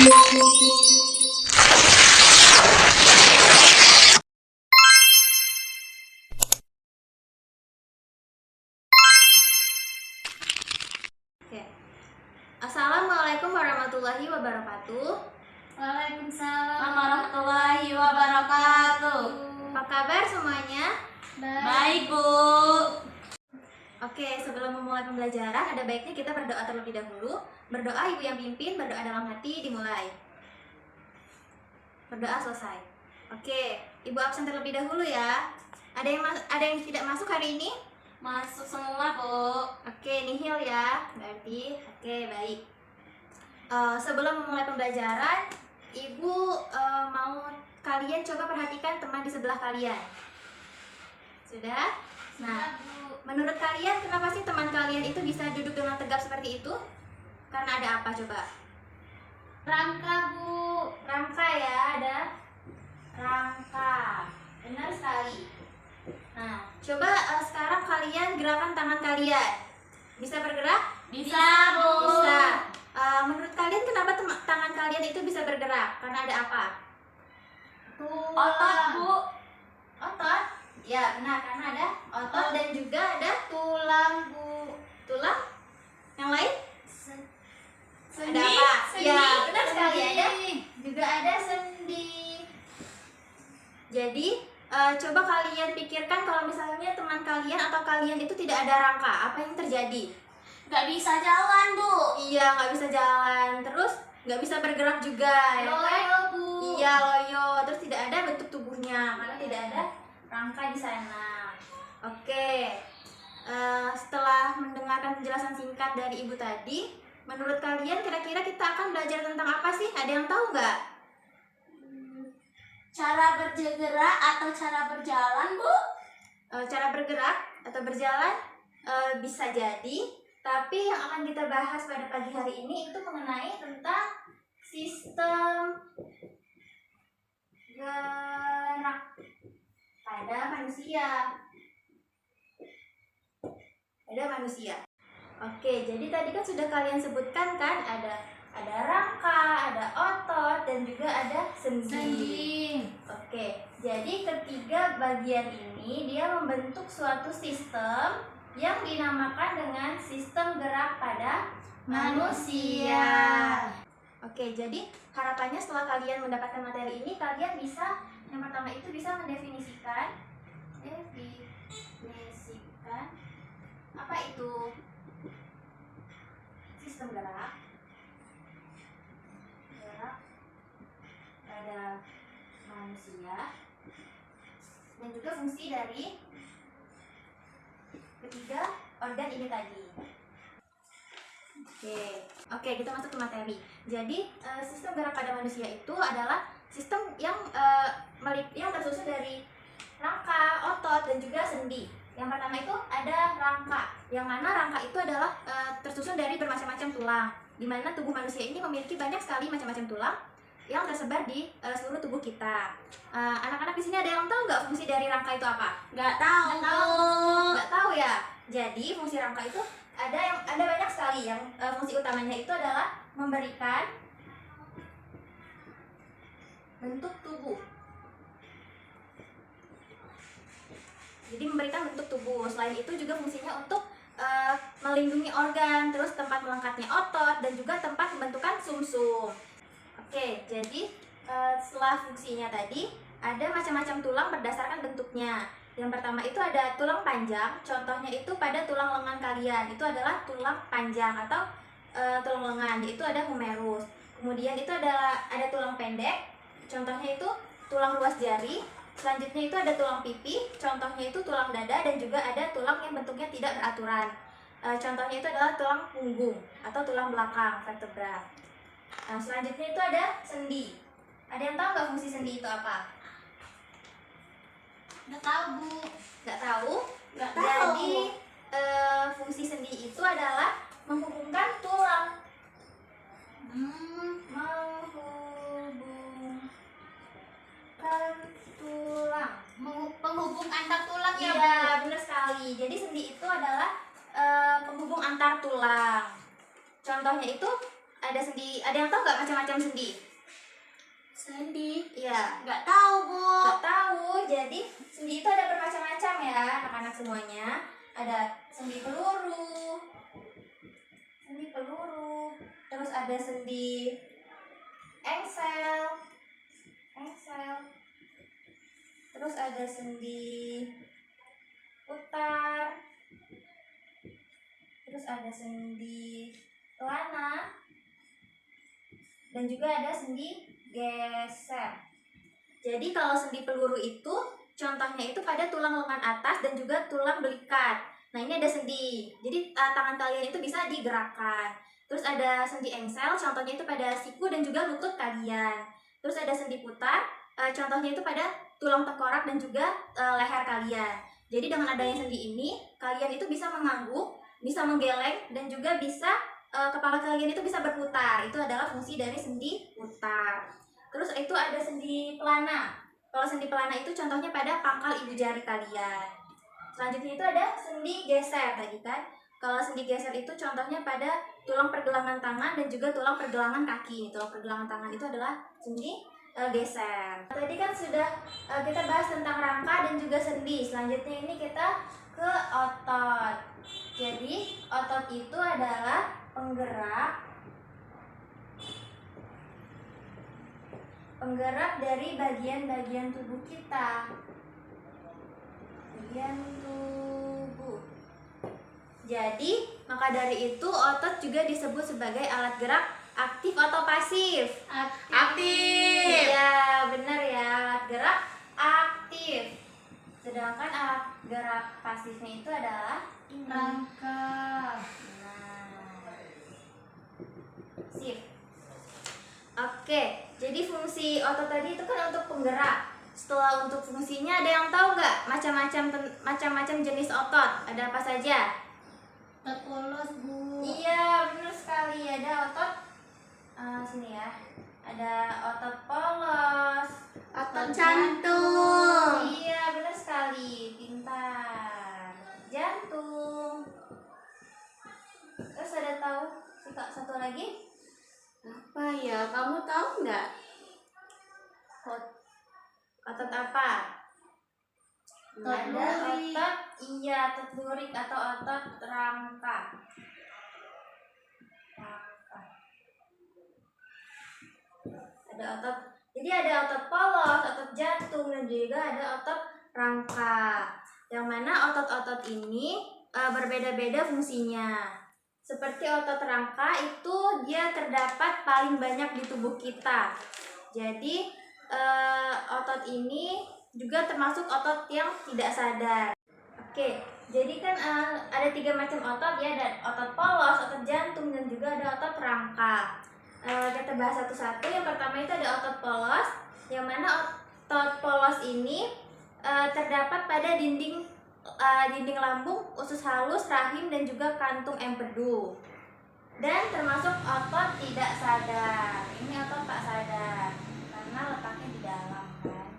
Oke. Assalamualaikum warahmatullahi wabarakatuh. Waalaikumsalam warahmatullahi wabarakatuh. Apa kabar semuanya? Baik, Bu. Oke, sebelum memulai pembelajaran ada baiknya kita berdoa terlebih dahulu. Berdoa ibu yang pimpin, berdoa dalam hati, dimulai. Berdoa selesai. Oke, ibu absen terlebih dahulu ya. Ada yang tidak masuk hari ini? Masuk semua, Bu. Oke, nihil ya. Berarti oke, baik. Sebelum memulai pembelajaran, ibu mau kalian coba perhatikan teman di sebelah kalian. Sudah? Nah, menurut kalian kenapa sih teman kalian itu bisa duduk dengan tegap seperti itu? Karena ada apa coba? Rangka, Bu. Rangka ya, ada rangka. Benar sekali. Nah, coba sekarang kalian gerakan tangan kalian. Bisa bergerak? Bisa, Bu. Bisa. Menurut kalian kenapa tangan kalian itu bisa bergerak? Karena ada apa? Otot, Bu. Otot? Ya, benar. Karena ada otot dan juga ada tulang, Bu. Tulang? Yang lain? Sendi. Ada apa? Sendi. Ya, benar sekali. Sendi. Ada juga ada sendi. Jadi, coba kalian pikirkan kalau misalnya teman kalian atau kalian itu tidak ada rangka, apa yang terjadi? Gak bisa jalan, Bu. Iya, nggak bisa jalan. Terus nggak bisa bergerak juga, ya kan? Loyo, Bu. Iya, loyo. Terus tidak ada bentuk tubuhnya karena tidak ada rangka di sana. Oke. Setelah mendengarkan penjelasan singkat dari ibu tadi, menurut kalian kira-kira kita akan belajar tentang apa sih? Ada yang tahu nggak? Cara bergerak atau cara berjalan, Bu? Cara bergerak atau berjalan bisa jadi, tapi yang akan kita bahas pada pagi hari ini itu mengenai tentang sistem gerak pada manusia. Oke, jadi tadi kan sudah kalian sebutkan kan ada rangka, ada otot, dan juga ada sendi. Oke, jadi ketiga bagian ini dia membentuk suatu sistem yang dinamakan dengan sistem gerak pada manusia. Oke, jadi harapannya setelah kalian mendapatkan materi ini, kalian bisa yang pertama itu bisa mendefinisikan apa itu sistem gerak pada manusia dan juga fungsi dari ketiga organ ini tadi. Oke, kita masuk ke materi. Jadi sistem gerak pada manusia itu adalah sistem yang tersusun dari rangka, otot, dan juga sendi. Yang pertama itu ada rangka, yang mana rangka itu adalah tersusun dari bermacam-macam tulang, di mana tubuh manusia ini memiliki banyak sekali macam-macam tulang yang tersebar di seluruh tubuh kita. Anak-anak di sini ada yang tahu nggak fungsi dari rangka itu apa? Nggak tahu, Bu. Nggak tahu ya. Jadi fungsi rangka itu ada banyak sekali. Yang fungsi utamanya itu adalah memberikan bentuk tubuh. Jadi memberikan bentuk tubuh. Selain itu juga fungsinya untuk melindungi organ, terus tempat melengkapnya otot, dan juga tempat pembentukan sumsum. Oke, jadi setelah fungsinya tadi ada macam-macam tulang berdasarkan bentuknya. Yang pertama itu ada tulang panjang, contohnya itu pada tulang lengan kalian. Itu adalah tulang panjang atau tulang lengan, yaitu ada humerus. Kemudian itu ada tulang pendek, contohnya itu tulang ruas jari. Selanjutnya itu ada tulang pipi, contohnya itu tulang dada, dan juga ada tulang yang bentuknya tidak beraturan. Contohnya itu adalah tulang punggung atau tulang belakang, vertebra. Nah, selanjutnya itu ada sendi. Ada yang tahu nggak fungsi sendi itu apa? Nggak tahu, Bu. Nggak tahu? Nggak tahu. Jadi fungsi sendi itu adalah menghubungkan tulang. Menghubungkan tulang. Penghubung antar tulang ya, Bu? Iya, benar sekali. Jadi sendi itu adalah penghubung antar tulang. Contohnya itu ada sendi. Ada yang tahu nggak macam-macam sendi? Sendi? Iya. Nggak tahu, Bu. Nggak tahu. Jadi sendi itu ada bermacam-macam ya, anak-anak semuanya. Ada sendi peluru. Terus ada sendi engsel. Terus ada sendi putar. Terus ada sendi pelana. Dan juga ada sendi geser. Jadi kalau sendi peluru itu contohnya itu pada tulang lengan atas dan juga tulang belikat. Nah, ini ada sendi. Jadi tangan kalian itu bisa digerakkan. Terus ada sendi engsel, contohnya itu pada siku dan juga lutut kalian. Terus ada sendi putar, contohnya itu pada tulang tengkorak dan juga leher kalian. Jadi dengan adanya sendi ini, kalian itu bisa mengangguk, bisa menggeleng, dan juga bisa kepala kalian itu bisa berputar. Itu adalah fungsi dari sendi putar. Terus itu ada sendi pelana. Kalau sendi pelana itu contohnya pada pangkal ibu jari kalian. Selanjutnya itu ada sendi geser tadi kan. Kalau sendi geser itu contohnya pada tulang pergelangan tangan dan juga tulang pergelangan kaki. Tulang pergelangan tangan itu adalah sendi geser. Tadi kan sudah kita bahas tentang rangka dan juga sendi. Selanjutnya ini kita ke otot. Jadi otot itu adalah penggerak dari bagian-bagian tubuh kita. Bagian tubuh. Jadi, maka dari itu otot juga disebut sebagai alat gerak aktif atau pasif? Aktif. Iya, benar ya, alat gerak aktif. Sedangkan alat gerak pasifnya itu adalah ini. Rangka. Sip. Oke, jadi fungsi otot tadi itu kan untuk penggerak. Setelah untuk fungsinya, ada yang tahu nggak macam-macam jenis otot? Ada apa saja? Otot polos, Bu. Iya, benar sekali. Ada otot sini ya. Ada otot polos, Otot jantung. Iya, benar sekali. Pintar. Jantung. Terus ada tahu satu lagi? Apa ya? Kamu tahu nggak? Otot apa? Otot Ada lurik. otot lurik atau otot rangka. Jadi ada otot polos, otot jantung, dan juga ada otot rangka. Yang mana otot-otot ini berbeda-beda fungsinya. Seperti otot rangka itu dia terdapat paling banyak di tubuh kita. Jadi otot ini juga termasuk otot yang tidak sadar. Oke, jadi kan ada 3 macam otot ya, ada otot polos, otot jantung, dan juga ada otot rangka. Kita bahas satu-satu. Yang pertama itu ada otot polos, yang mana otot polos ini terdapat pada dinding lambung, usus halus, rahim, dan juga kantung empedu. Dan termasuk otot tidak sadar. Ini otot tak sadar karena letaknya di dalam kan.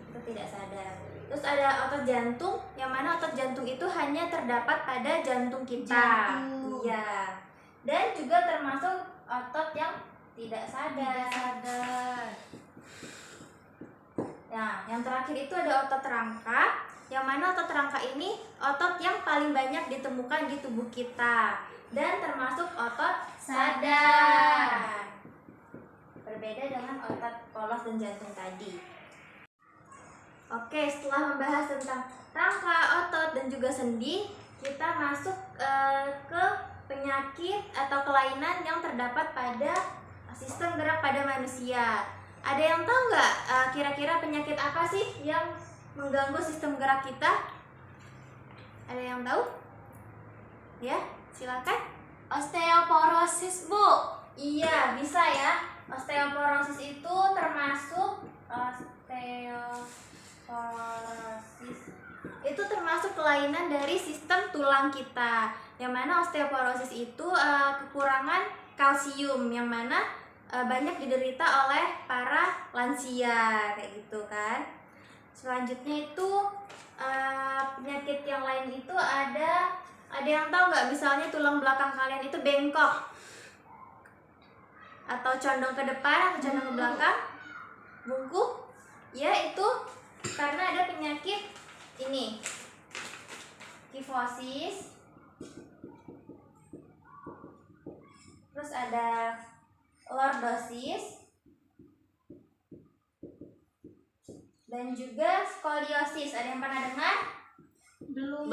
Itu tidak sadar. Terus ada otot jantung, yang mana otot jantung itu hanya terdapat pada jantung kita. Iya. Dan juga termasuk otot yang tidak sadar. Nah, yang terakhir itu ada otot rangka, yang mana otot rangka ini otot yang paling banyak ditemukan di tubuh kita dan termasuk otot sadar. Berbeda dengan otot polos dan jantung tadi. Oke, setelah membahas tentang rangka, otot, dan juga sendi, kita masuk ke penyakit atau kelainan yang terdapat pada sistem gerak pada manusia. Ada yang tahu nggak kira-kira penyakit apa sih yang mengganggu sistem gerak kita? Ada yang tahu? Ya, silakan. Osteoporosis, Bu. Iya, bisa ya. Osteoporosis itu termasuk kelainan dari sistem tulang kita. Yang mana osteoporosis itu kekurangan kalsium, yang mana banyak diderita oleh para lansia kayak gitu kan. Selanjutnya itu penyakit yang lain itu ada yang tahu nggak, misalnya tulang belakang kalian itu bengkok. atau condong ke depan atau condong ke belakang, bungkuk, ya itu karena ada penyakit ini, kifosis. Terus ada lordosis dan juga skoliosis. Ada yang pernah dengar? Belum.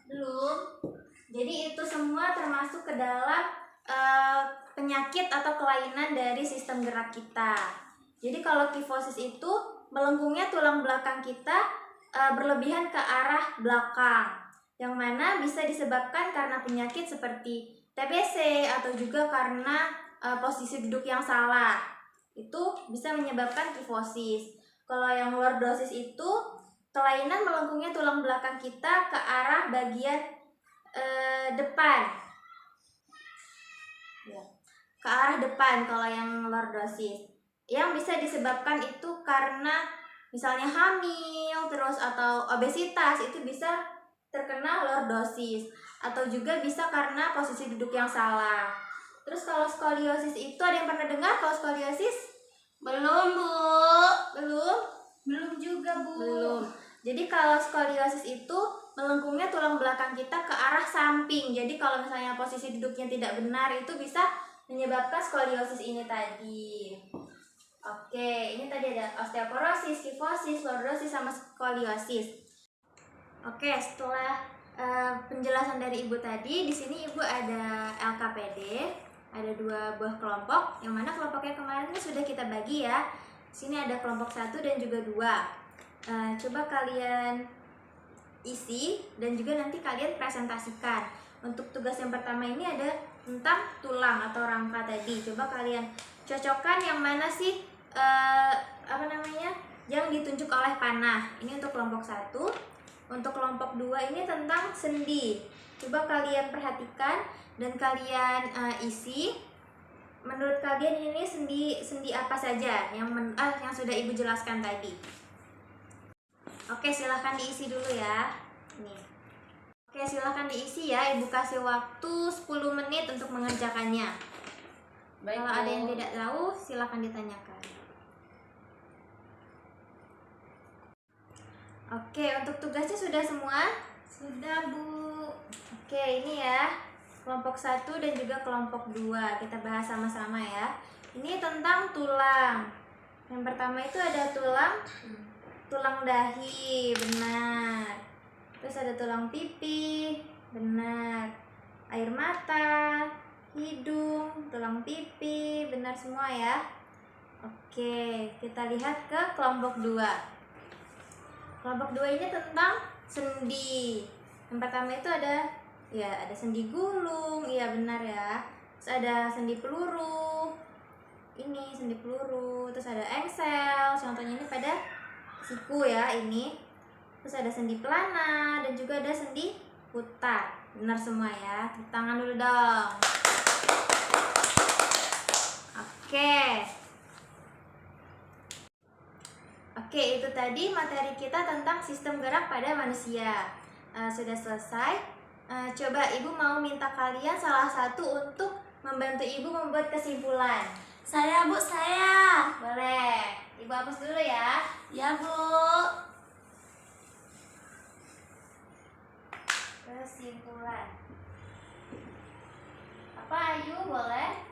Belum. Jadi itu semua termasuk ke dalam penyakit atau kelainan dari sistem gerak kita. Jadi kalau kifosis itu melengkungnya tulang belakang kita berlebihan ke arah belakang, yang mana bisa disebabkan karena penyakit seperti TBC atau juga karena posisi duduk yang salah. Itu bisa menyebabkan kifosis. Kalau yang lordosis itu kelainan melengkungnya tulang belakang kita ke arah bagian depan, ya, ke arah depan kalau yang lordosis. Yang bisa disebabkan itu karena misalnya hamil terus atau obesitas, itu bisa terkena lordosis, atau juga bisa karena posisi duduk yang salah. Terus kalau skoliosis itu ada yang pernah dengar kalau skoliosis? Belum, Bu. Belum juga, Bu. Belum. Jadi kalau skoliosis itu melengkungnya tulang belakang kita ke arah samping. Jadi kalau misalnya posisi duduknya tidak benar, itu bisa menyebabkan skoliosis ini tadi. Oke, ini tadi ada osteoporosis, kifosis, lordosis, sama skoliosis. Oke, setelah penjelasan dari Ibu tadi, di sini Ibu ada LKPD, ada 2 buah kelompok, yang mana kelompoknya kemarin ini sudah kita bagi ya. Di sini ada kelompok 1 dan juga 2. Coba kalian isi dan juga nanti kalian presentasikan. Untuk tugas yang pertama ini ada tentang tulang atau rangka tadi. Coba kalian cocokkan yang mana sih yang ditunjuk oleh panah. Ini untuk kelompok 1. Untuk kelompok 2 ini tentang sendi. Coba kalian perhatikan dan kalian isi. Menurut kalian ini sendi apa saja yang sudah Ibu jelaskan tadi? Oke, silahkan diisi dulu ya. Nih. Oke, silahkan diisi ya. Ibu kasih waktu 10 menit untuk mengerjakannya. Baik, kalau Bu. ada yang tidak tahu, silahkan ditanyakan. Oke, untuk tugasnya sudah semua? Sudah, Bu. Oke, ini ya. Kelompok 1 dan juga kelompok 2. Kita bahas sama-sama ya. Ini tentang tulang. Yang pertama itu ada tulang dahi, benar. Terus ada tulang pipi, benar. Air mata, hidung, tulang pipi, benar semua ya. Oke, kita lihat ke kelompok 2. Kelompok 2 ini tentang sendi. Yang pertama itu ada sendi gulung, iya benar ya. Terus ada sendi peluru. Ini sendi peluru, terus ada engsel, contohnya ini pada siku ya ini. Terus ada sendi pelana dan juga ada sendi putar. Benar semua ya. Tepuk tangan dulu dong. Oke, itu tadi materi kita tentang sistem gerak pada manusia. Sudah selesai. Coba Ibu mau minta kalian salah satu untuk membantu Ibu membuat kesimpulan. Saya, Bu, saya. Boleh. Ibu hapus dulu ya. Ya, Bu. Kesimpulan. Apa Ayu, boleh?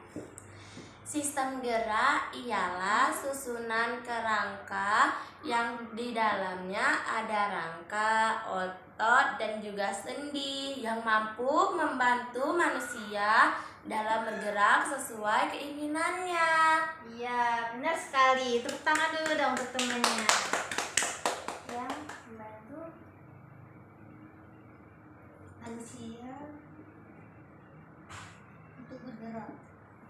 Sistem gerak ialah susunan kerangka yang di dalamnya ada rangka, otot, dan juga sendi yang mampu membantu manusia dalam bergerak sesuai keinginannya. Iya, benar sekali. Tepuk tangan dulu dong untuk temannya. Yang membantu manusia untuk bergerak.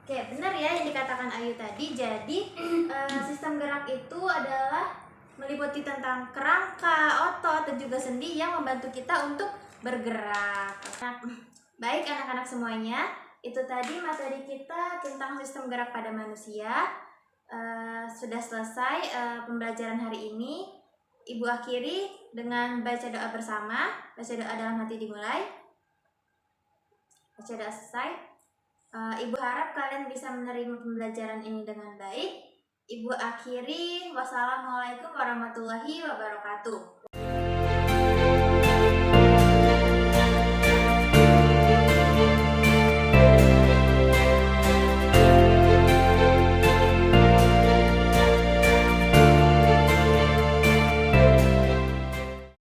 Oke, benar ya yang dikatakan Ayu tadi. Jadi sistem gerak itu adalah meliputi tentang kerangka, otot, dan juga sendi yang membantu kita untuk bergerak. Baik anak-anak semuanya, itu tadi materi kita tentang sistem gerak pada manusia. Sudah selesai pembelajaran hari ini. Ibu akhiri dengan baca doa bersama. Baca doa dalam hati dimulai. Baca doa selesai. Ibu harap kalian bisa menerima pembelajaran ini dengan baik. Ibu akhiri, wassalamualaikum warahmatullahi wabarakatuh.